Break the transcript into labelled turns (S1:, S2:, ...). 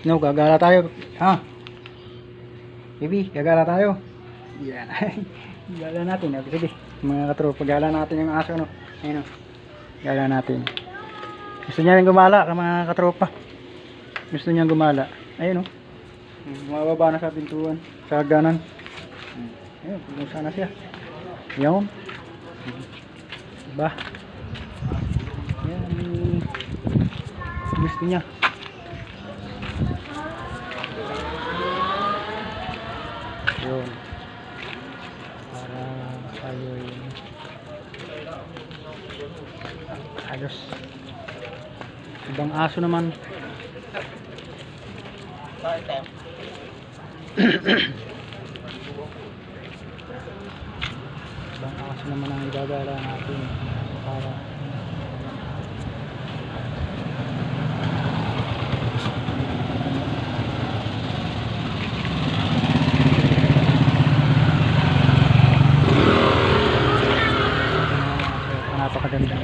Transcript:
S1: No, gagala tayo. Ha? Baby, gagala tayo. Yan. Gala natin. Sige, mga katropa, gala natin yung aso, no? Ayun, no? Gala natin. Gusto niya rin gumala, mga katropa. Gusto niya gumala. Ayun, no? Bumababa na sa pintuan, sa hagdanan. Ayun, kumusta na siya. Yan. Diba? Yan. Gusto niya. Yun. Para tayo ayos. Ibang aso naman. Ibang aso naman ang igagala natin para napakaganda.